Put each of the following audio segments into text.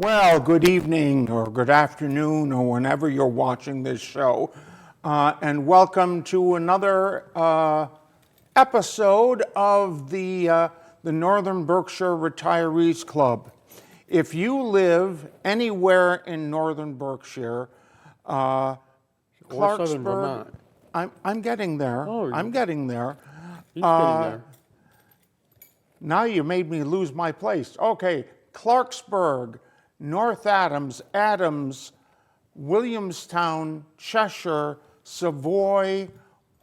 Well, good evening or good afternoon or whenever you're watching this show, and welcome to another episode of the Northern Berkshire Retirees Club. If you live anywhere in Northern Berkshire, Or Southern Clarksburg, Vermont. I'm getting there. Oh, I'm getting there. He's getting there. Now you made me lose my place. Okay, Clarksburg, North Adams, Adams, Williamstown, Cheshire, Savoy,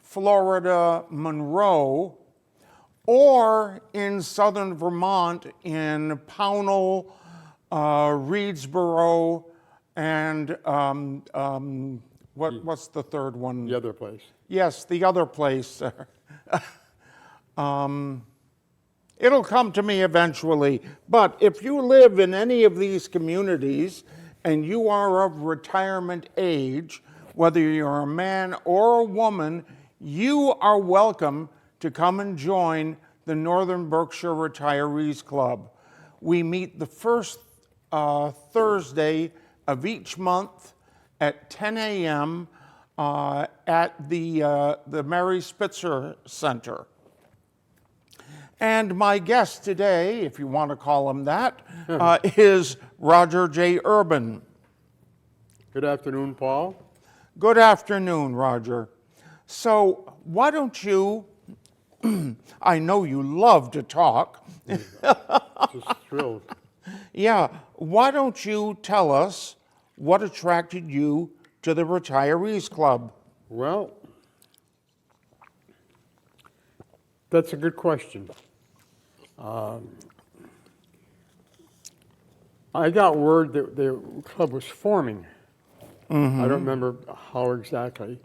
Florida, Monroe, or in southern Vermont in Pownell, Reedsboro, and what's the third one? The other place. Yes, the other place. It'll come to me eventually. But if you live in any of these communities and you are of retirement age, whether you're a man or a woman, you are welcome to come and join the Northern Berkshire Retirees Club. We meet the first Thursday of each month at 10 a.m. At the Mary Spitzer Center. And my guest today, if you want to call him that, is Roger J. Urban. Good afternoon, Paul. Good afternoon, Roger. So why don't you, I know you love to talk. Just thrilled. Yeah, why don't you tell us what attracted you to the Retirees Club? Well, that's a good question. I got word that the club was forming. I don't remember how exactly,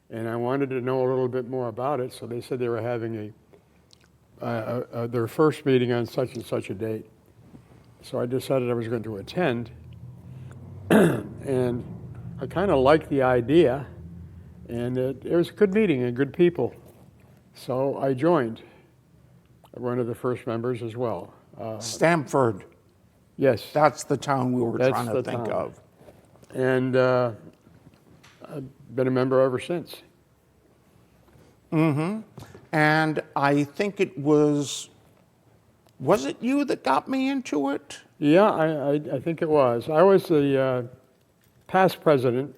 and I wanted to know a little bit more about it. So they said they were having their first meeting on such and such a date. So I decided I was going to attend, and I kind of liked the idea, and it was a good meeting and good people. So I joined. One of the first members as well. Stamford. Yes. That's the town we were That's trying to the think town. of. And I've been a member ever since. And I think it was it you that got me into it? Yeah, I think it was. I was the past president,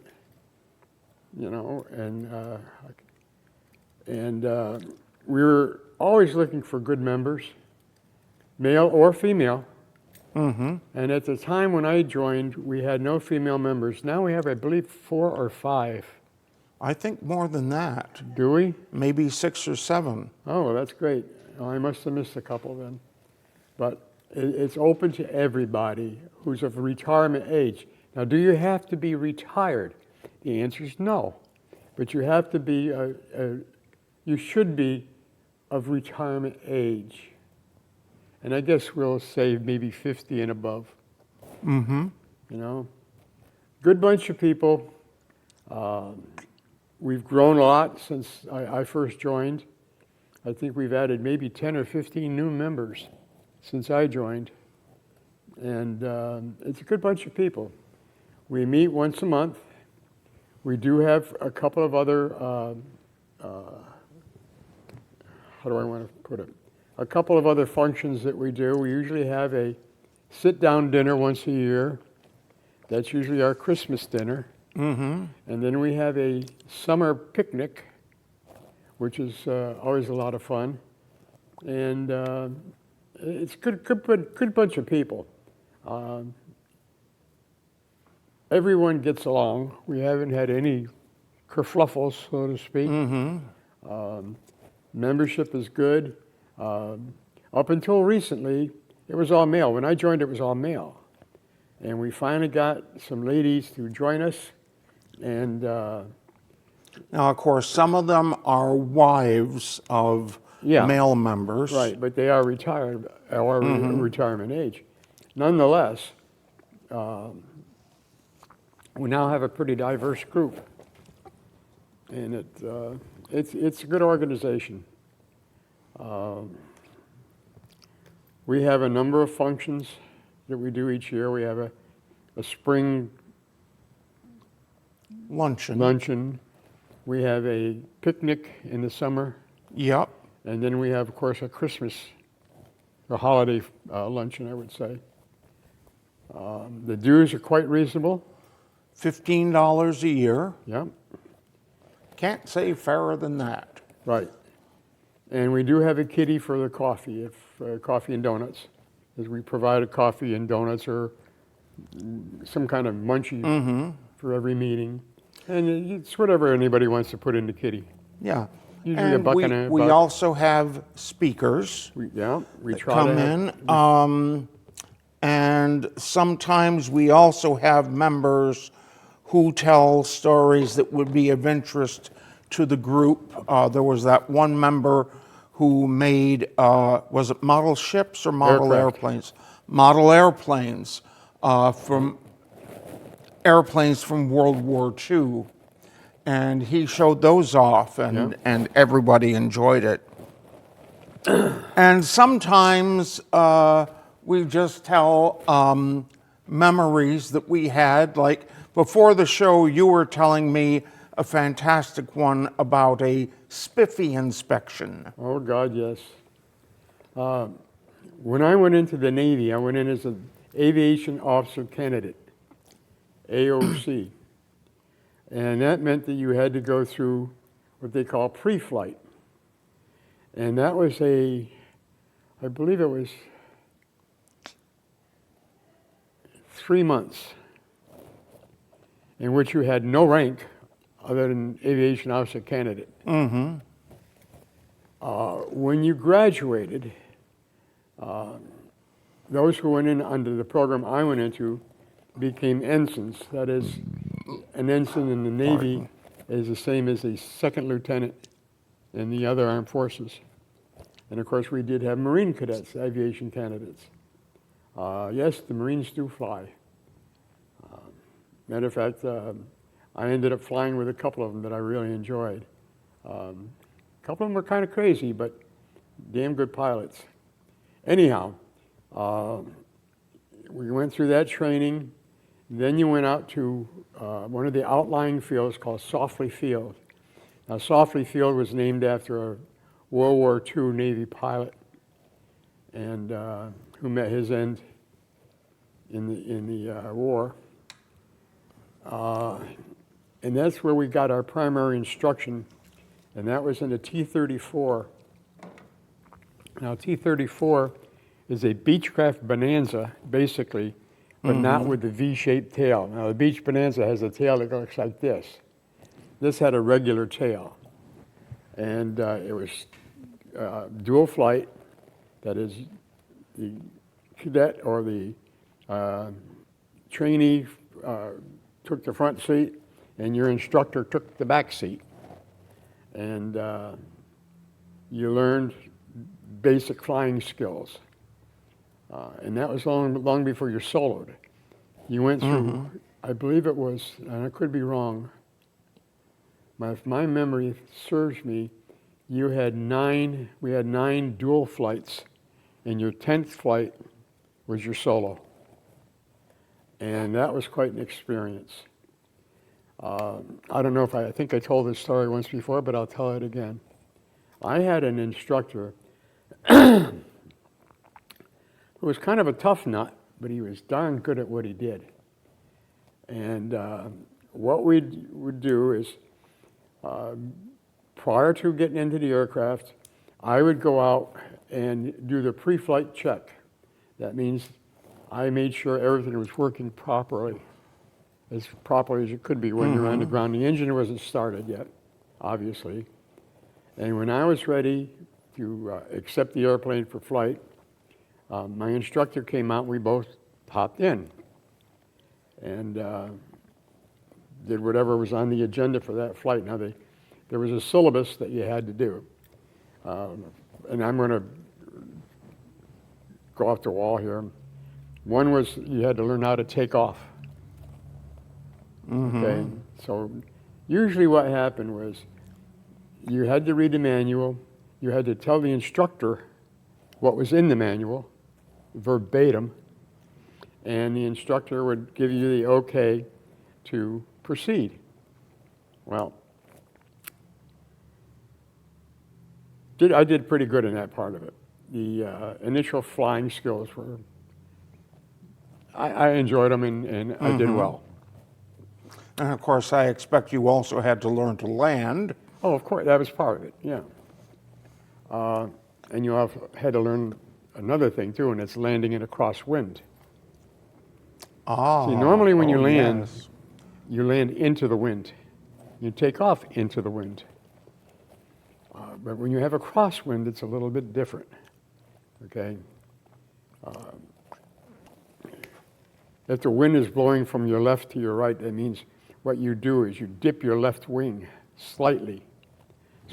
you know, and we were always looking for good members, male or female. And at the time when I joined, we had no female members. Now we have, I believe, 4 or 5. I think more than that. Do we? Maybe 6 or 7. Oh, well, that's great. Oh, I must have missed a couple then. But it's open to everybody who's of retirement age. Now, do you have to be retired? The answer is no. But you have to be, you should be of retirement age. And I guess we'll say maybe 50 and above. You know, good bunch of people. We've grown a lot since I first joined. I think we've added maybe 10 or 15 new members since I joined. And it's a good bunch of people. We meet once a month. We do have a couple of other, how do I want to put it? A couple of other functions that we do. We usually have a sit-down dinner once a year. That's usually our Christmas dinner. And then we have a summer picnic, which is always a lot of fun. And it's good bunch of people. Everyone gets along. We haven't had any kerfluffles, so to speak. Membership is good. Up until recently, it was all male. When I joined, it was all male. And we finally got some ladies to join us. And Now, of course, some of them are wives of male members. right, but they are retired or retirement age. Nonetheless, we now have a pretty diverse group. And it's a good organization. We have a number of functions that we do each year. We have a a spring luncheon. We have a picnic in the summer. Yep. And then we have, of course, a Christmas or holiday luncheon, I would say. The dues are quite reasonable. $15 a year. Yeah, Can't say fairer than that. right. And we do have a kitty for the coffee, coffee and donuts, as we provide a coffee and donuts or some kind of munchie for every meeting. And it's whatever anybody wants to put in the kitty. Yeah. Usually a And buck and a we buck. also have speakers We that try come to have, in. And sometimes we also have members who tell stories that would be of interest to the group. There was that one member who made, was it model ships or model Aircraft. airplanes? Model airplanes from World War II. And he showed those off, and everybody enjoyed it. And sometimes we just tell memories that we had. Like before the show, you were telling me a fantastic one about a spiffy inspection. Oh, God, yes. When I went into the Navy, I went in as an aviation officer candidate, AOC. And that meant that you had to go through what they call pre-flight. And that was I believe it was 3 months in which you had no rank other than aviation officer candidate. Mm-hmm. When you graduated, those who went in under the program I went into became ensigns. That is, an ensign in the Navy is the same as a second lieutenant in the other armed forces. And of course, we did have Marine cadets, aviation candidates. Yes, the Marines do fly. Matter of fact, I ended up flying with a couple of them that I really enjoyed. A couple of them were kind of crazy, but damn good pilots. Anyhow, we went through that training. Then you went out to one of the outlying fields called Sofley Field. Now, Sofley Field was named after a World War II Navy pilot, and who met his end in the war. And that's where we got our primary instruction, and that was in a T-34. Now, T-34 is a Beechcraft Bonanza, basically, but not with the V-shaped tail. Now, the Beech Bonanza has a tail that looks like this. This had a regular tail, and it was dual flight. That is, the cadet or the trainee took the front seat, and your instructor took the back seat. And you learned basic flying skills. And that was long before you soloed. You went through, I believe it was, and I could be wrong, if my memory serves me, we had 9 dual flights, and your 10th flight was your solo. And that was quite an experience. I don't know if I think I told this story once before, but I'll tell it again. I had an instructor who was kind of a tough nut, but he was darn good at what he did. And what we would do is, prior to getting into the aircraft, I would go out and do the pre-flight check. That means I made sure everything was working properly as it could be when you're on the ground. The engine wasn't started yet, obviously. And when I was ready to accept the airplane for flight, my instructor came out, we both hopped in and did whatever was on the agenda for that flight. Now, there was a syllabus that you had to do. And I'm going to go off the wall here. One was you had to learn how to take off. Okay, so usually what happened was you had to read the manual, you had to tell the instructor what was in the manual, verbatim, and the instructor would give you the okay to proceed. Well, I did pretty good in that part of it. The initial flying skills were, I enjoyed them, and I did well. And of course, I expect you also had to learn to land. Oh, of course, that was part of it, yeah. And you also had to learn another thing too, and it's landing in a crosswind. Ah, See, normally when you land, yes. you land into the wind. You take off into the wind. But when you have a crosswind, it's a little bit different, okay? If the wind is blowing from your left to your right, that means what you do is you dip your left wing slightly.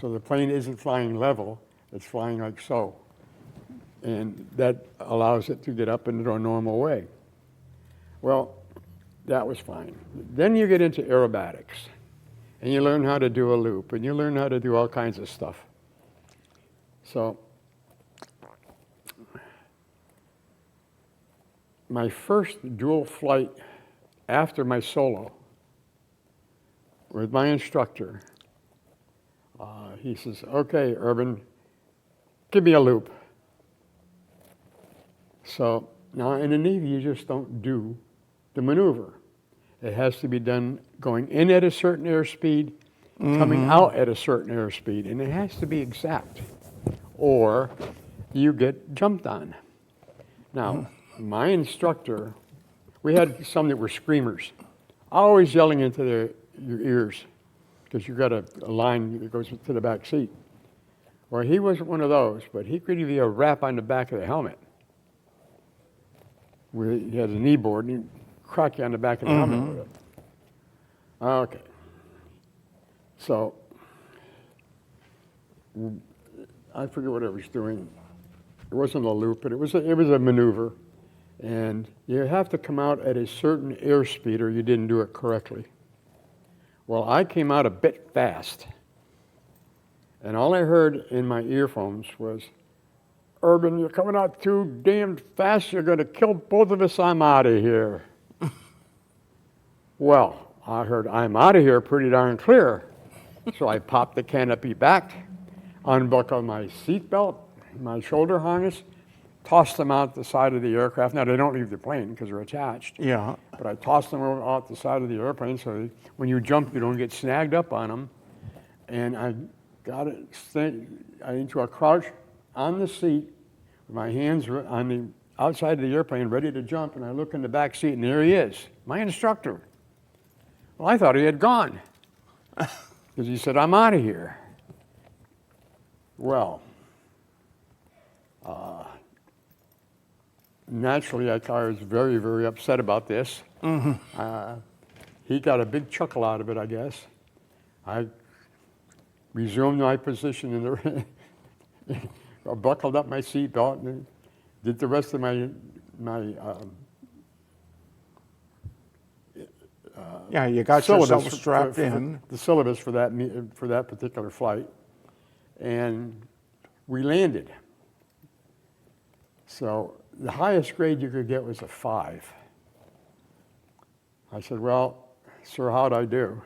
So the plane isn't flying level, it's flying like so. And that allows it to get up into a normal way. Well, that was fine. Then you get into aerobatics, and you learn how to do a loop, and you learn how to do all kinds of stuff. So, my first dual flight after my solo with my instructor, he says, okay, Urban, give me a loop. So now in the Navy, you just don't do the maneuver. It has to be done going in at a certain airspeed, coming out at a certain airspeed, and it has to be exact, or you get jumped on. Now, my instructor, we had some that were screamers, always yelling into your ears, because you've got a line that goes to the back seat. Well, he wasn't one of those, but he could give you a rap on the back of the helmet. He had a knee board, and he'd crack you on the back of the helmet with it. Okay. So, I forget what I was doing. It wasn't a loop, but it was a maneuver. And you have to come out at a certain airspeed or you didn't do it correctly. Well, I came out a bit fast. And all I heard in my earphones was, Urban, you're coming out too damn fast. You're going to kill both of us. I'm out of here. Well, I heard I'm out of here pretty darn clear. So I popped the canopy back, unbuckled my seatbelt, my shoulder harness, tossed them out the side of the aircraft. Now, they don't leave the plane because they're attached. Yeah. But I tossed them out the side of the airplane so when you jump, you don't get snagged up on them. And I got it into a crouch on the seat with my hands on the outside of the airplane, ready to jump. And I look in the back seat, and there he is, my instructor. Well, I thought he had gone because he said, I'm out of here. Well, naturally, I was very, very upset about this. He got a big chuckle out of it, I guess. I resumed my position in the I buckled up my seatbelt and did the rest of my Yeah, you got yourself strapped in. The syllabus for that particular flight, and we landed. So the highest grade you could get was a 5. I said, well, sir, how'd I do?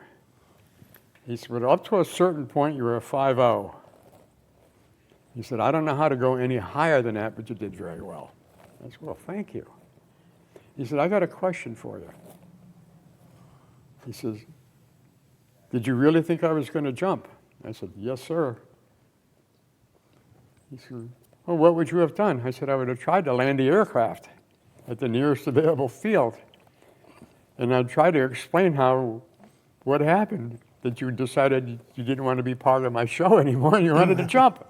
He said, well, up to a certain point, you were a 5.0. He said, I don't know how to go any higher than that, but you did very well. I said, well, thank you. He said, I got a question for you. He says, did you really think I was going to jump? I said, yes, sir. He said, well, what would you have done? I said, I would have tried to land the aircraft at the nearest available field. And I'd try to explain what happened, that you decided you didn't want to be part of my show anymore and you wanted to jump.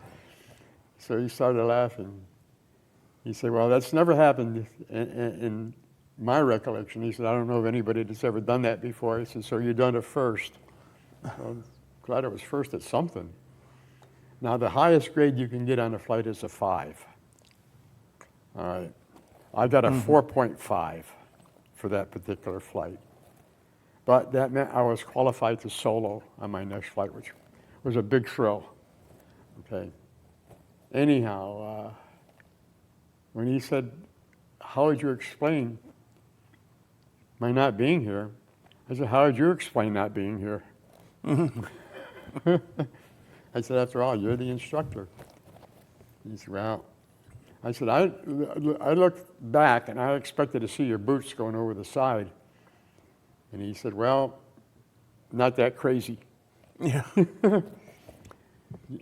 So he started laughing. He said, well, that's never happened in my recollection. He said, I don't know of anybody that's ever done that before. He said, so you done it first. Well, I'm glad I was first at something. Now, the highest grade you can get on a flight is a 5. All right. I got a 4.5 for that particular flight. But that meant I was qualified to solo on my next flight, which was a big thrill. Okay. Anyhow, when he said, how would you explain my not being here. I said, how would you explain not being here? I said, after all, you're the instructor. He said, well, I said, I looked back and I expected to see your boots going over the side. And he said, well, not that crazy. Yeah.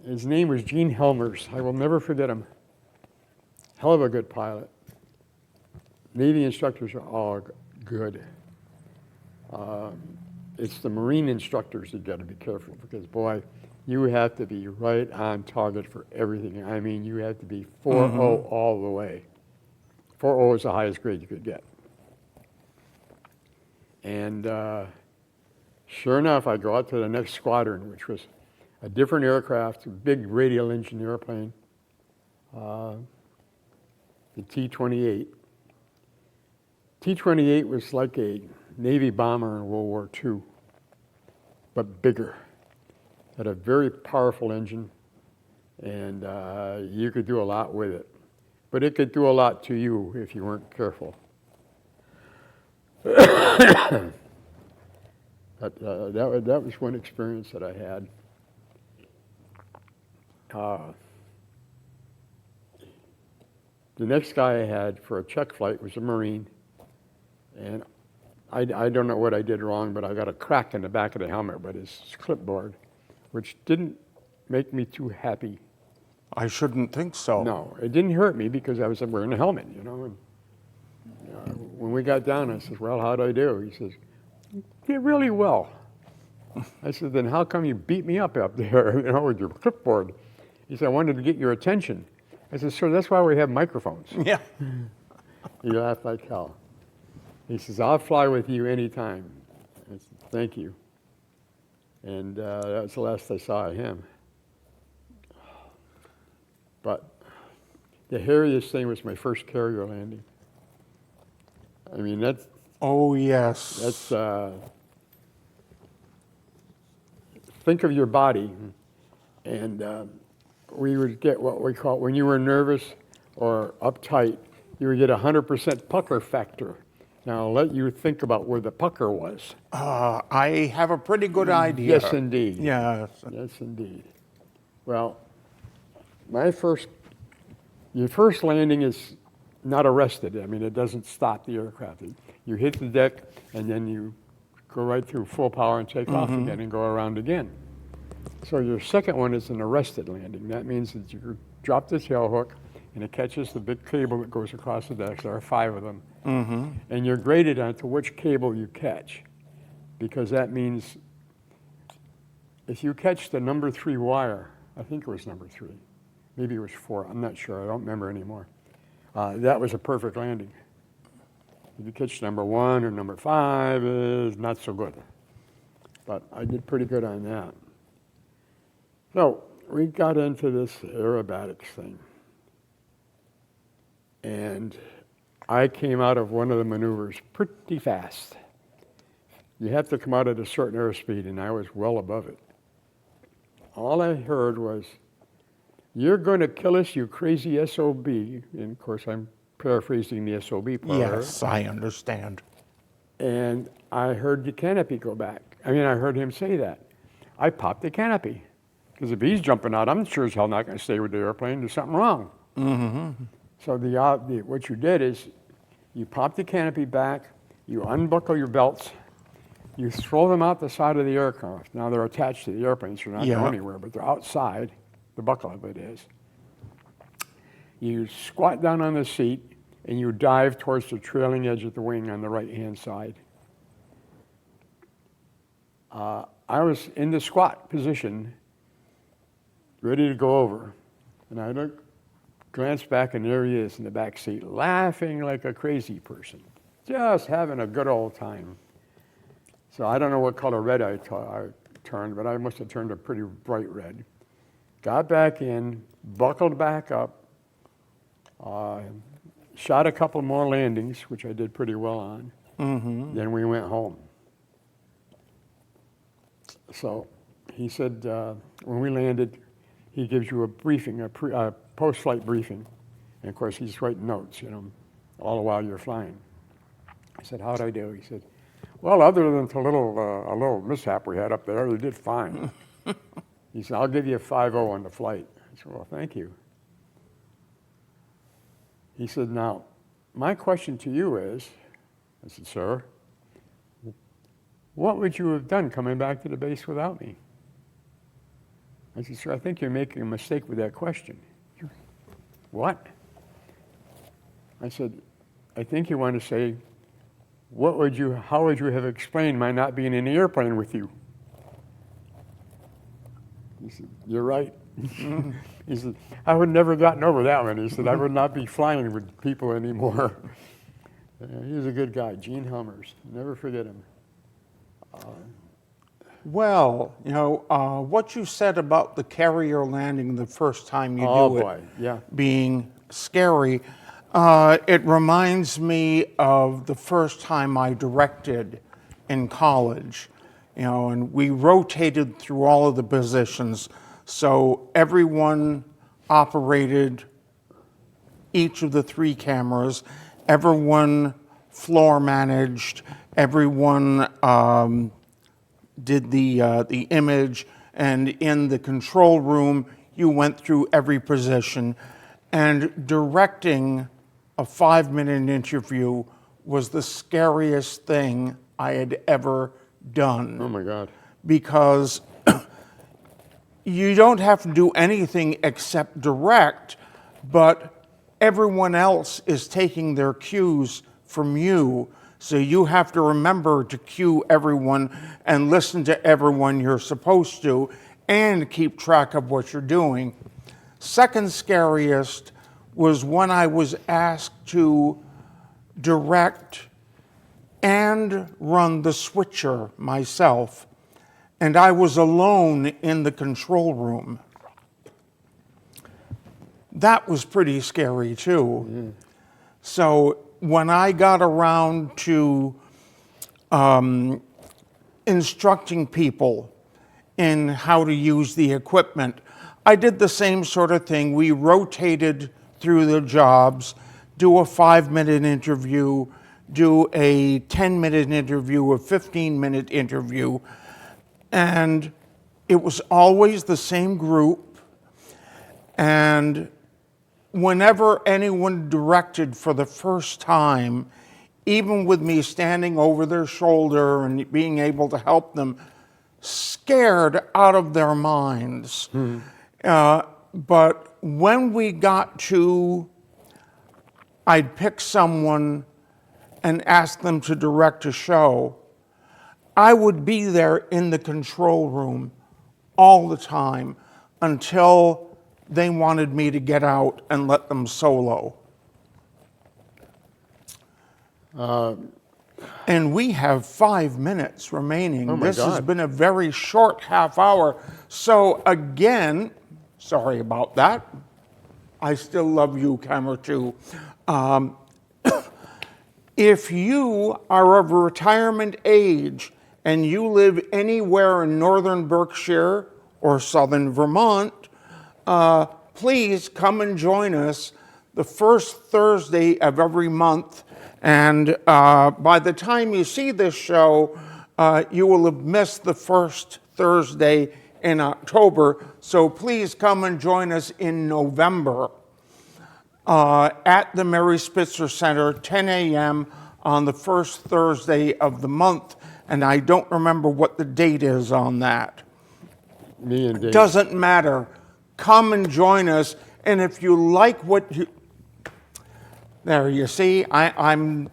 His name was Gene Helmers. I will never forget him. Hell of a good pilot. Navy instructors are all good. It's the Marine instructors you got to be careful because, boy, you have to be right on target for everything. I mean, you have to be 4.0 all the way. 4.0 is the highest grade you could get. And sure enough, I go out to the next squadron, which was a different aircraft, a big radial engine airplane, the T-28. T-28 was like a Navy bomber in World War II, but bigger. Had a very powerful engine, and you could do a lot with it. But it could do a lot to you if you weren't careful. But that was one experience that I had. The next guy I had for a check flight was a Marine, and I don't know what I did wrong, but I got a crack in the back of the helmet with his clipboard, which didn't make me too happy. I shouldn't think so. No, it didn't hurt me because I was wearing a helmet, you know. And, when we got down, I said, well, how'd I do? He says, you did really well. I said, then how come you beat me up there, you know, with your clipboard? He said, I wanted to get your attention. I said, sir, that's why we have microphones. Yeah. He laughed like hell. He says, I'll fly with you anytime. I said, thank you. And that was the last I saw of him. But the hairiest thing was my first carrier landing. I mean, that's... Oh, yes. That's... think of your body, and we would get what we call, when you were nervous or uptight, you would get 100% pucker factor. Now, I'll let you think about where the pucker was. I have a pretty good idea. Yes, indeed. Yes. Yes, indeed. Well, your first landing is not arrested. I mean, it doesn't stop the aircraft. You hit the deck, and then you go right through full power and take off again and go around again. So your second one is an arrested landing. That means that you drop the tail hook, and it catches the big cable that goes across the deck. There are 5 of them. And you're graded on to which cable you catch, because that means if you catch the number 3 wire, I think it was number 3, maybe it was 4, I'm not sure, I don't remember anymore. That was a perfect landing. If you catch number 1 or number 5, is not so good. But I did pretty good on that. So we got into this aerobatics thing. And I came out of one of the maneuvers pretty fast. You have to come out at a certain airspeed, and I was well above it. All I heard was, "You're going to kill us, you crazy SOB." And of course, I'm paraphrasing the SOB part. Yes, I understand. And I heard the canopy go back. I mean, I heard him say that. I popped the canopy. Because if he's jumping out, I'm sure as hell not going to stay with the airplane. There's something wrong. So what you did is you pop the canopy back, you unbuckle your belts, you throw them out the side of the aircraft. Now they're attached to the airplane, so they're not going anywhere, but they're outside, the buckle of it is. You squat down on the seat, and you dive towards the trailing edge of the wing on the right-hand side. I was in the squat position, ready to go over, and I glanced back, and there he is in the back seat, laughing like a crazy person, just having a good old time. So I don't know what color red I turned, but I must have turned a pretty bright red. Got back in, buckled back up, shot a couple more landings, which I did pretty well on. Then we went home. So he said, when we landed, he gives you a briefing, a post-flight briefing. And of course, he's writing notes, you know, all the while you're flying. said, how'd I do? He said, well, other than a little mishap we had up there, you did fine. He said, I'll give you a 5-0 on the flight. I said, well, thank you. He said, now, my question to you is, I said, sir, what would you have done coming back to the base without me? I said, sir, I think you're making a mistake with that question. What? I said, I think you want to say, how would you have explained my not being in the airplane with you? He said, you're right. He said, I would never gotten over that one. He said, I would not be flying with people anymore. He was a good guy, Gene Helmers. Never forget him. Well, what you said about the carrier landing the first time you Oh do boy, yeah. it being scary, it reminds me of the first time I directed in college. And we rotated through all of the positions, so everyone operated each of the 3 cameras, everyone floor managed, everyone did the image, and in the control room, you went through every position. And directing a 5-minute interview was the scariest thing I had ever done. Oh my God. Because you don't have to do anything except direct, but everyone else is taking their cues from you. So you have to remember to cue everyone and listen to everyone you're supposed to and keep track of what you're doing. Second scariest was when I was asked to direct and run the switcher myself, and I was alone in the control room. That was pretty scary too. Mm. So when I got around to instructing people in how to use the equipment, I did the same sort of thing. We rotated through the jobs, do a 5-minute interview, do a 10-minute interview, a 15-minute interview, and it was always the same group. And whenever anyone directed for the first time, even with me standing over their shoulder and being able to help them, scared out of their minds. But when we got to, I'd pick someone and ask them to direct a show, I would be there in the control room all the time until they wanted me to get out and let them solo. And we have 5 minutes remaining. Oh my This God. has been a very short half hour. So again, sorry about that. I still love you, camera 2. If you are of retirement age and you live anywhere in northern Berkshire or southern Vermont, please come and join us the first Thursday of every month. And by the time you see this show, you will have missed the first Thursday in October. So please come and join us in November at the Mary Spitzer Center, 10 a.m. on the first Thursday of the month. And I don't remember what the date is on that. Me and Dave. Doesn't matter. Come and join us. And if you like what you... There, you see, I'm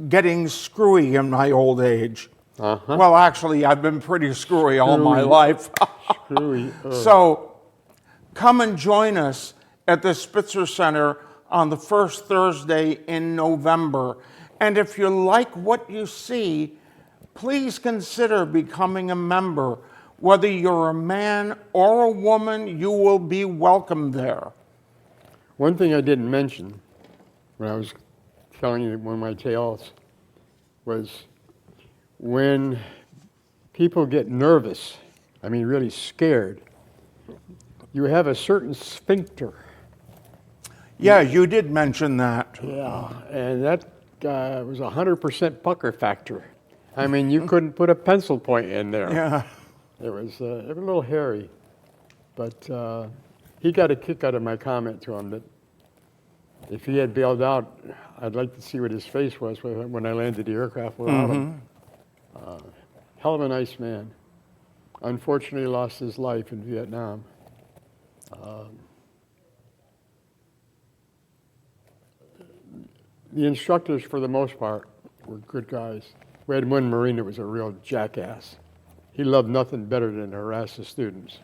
getting screwy in my old age. Uh-huh. Well, actually, I've been pretty screwy all my life. Screwy. So come and join us at the Spitzer Center on the first Thursday in November. And if you like what you see, please consider becoming a member. Whether you're a man or a woman, you will be welcome there. One thing I didn't mention when I was telling you one of my tales was when people get nervous, I mean really scared, you have a certain sphincter. Yeah, you did mention that. Yeah, and that it was 100% pucker factor. I mean, you couldn't put a pencil point in there. Yeah. It was a little hairy, but he got a kick out of my comment to him that if he had bailed out, I'd like to see what his face was when I landed the aircraft without him. Hell of a nice man. Unfortunately, lost his life in Vietnam. The instructors, for the most part, were good guys. We had one Marine that was a real jackass. He loved nothing better than to harass the students.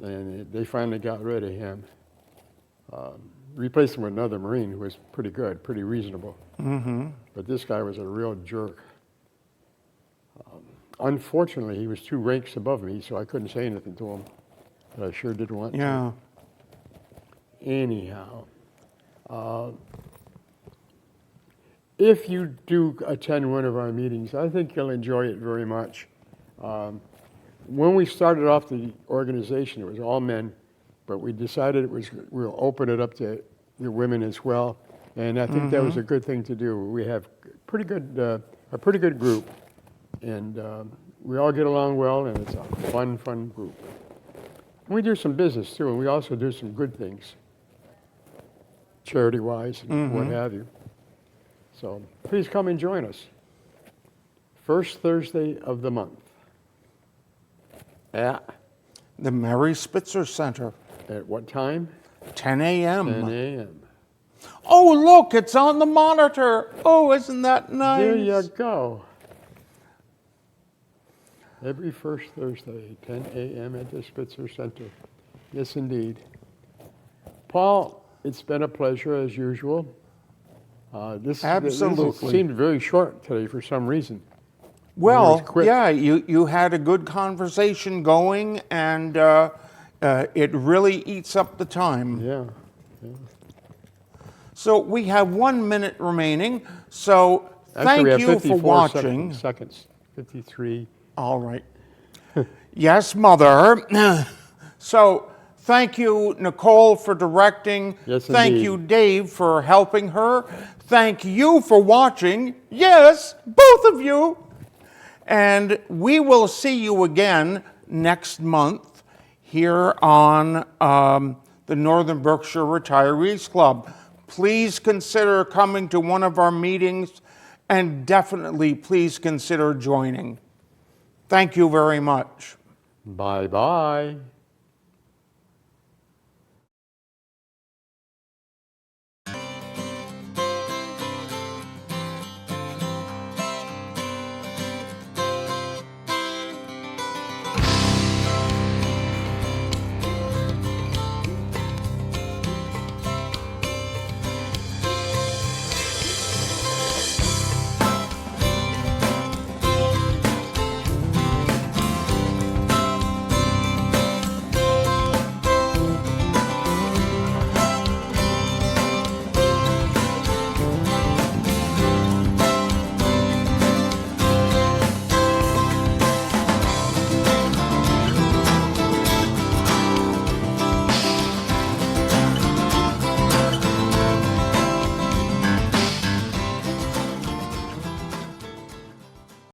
And they finally got rid of him. Replaced him with another Marine who was pretty good, pretty reasonable. But this guy was a real jerk. Unfortunately, he was 2 ranks above me, so I couldn't say anything to him. But I sure did want to. Anyhow, if you do attend one of our meetings, I think you'll enjoy it very much. When we started off the organization, it was all men, but we decided we'll open it up to the women as well, and I think that was a good thing to do. We have a pretty good group, and we all get along well, and it's a fun group. We do some business too, and we also do some good things, charity-wise and what have you. So please come and join us. First Thursday of the month at The Mary Spitzer Center. At what time? 10 a.m. 10 a.m. Oh, look, it's on the monitor. Oh, isn't that nice? There you go. Every first Thursday, 10 a.m. at the Spitzer Center. Yes, indeed. Paul, it's been a pleasure as usual. This seemed very short today for some reason. Well, yeah, you had a good conversation going, and it really eats up the time. Yeah. So we have 1 minute remaining. So thank you for watching. Seconds. 53. All right. Yes, Mother. So thank you, Nicole, for directing. Yes, thank indeed. you, Dave, for helping her. Thank you for watching. Yes, both of you. And we will see you again next month here on the Northern Berkshire Retirees Club. Please consider coming to one of our meetings, and definitely please consider joining. Thank you very much. Bye-bye.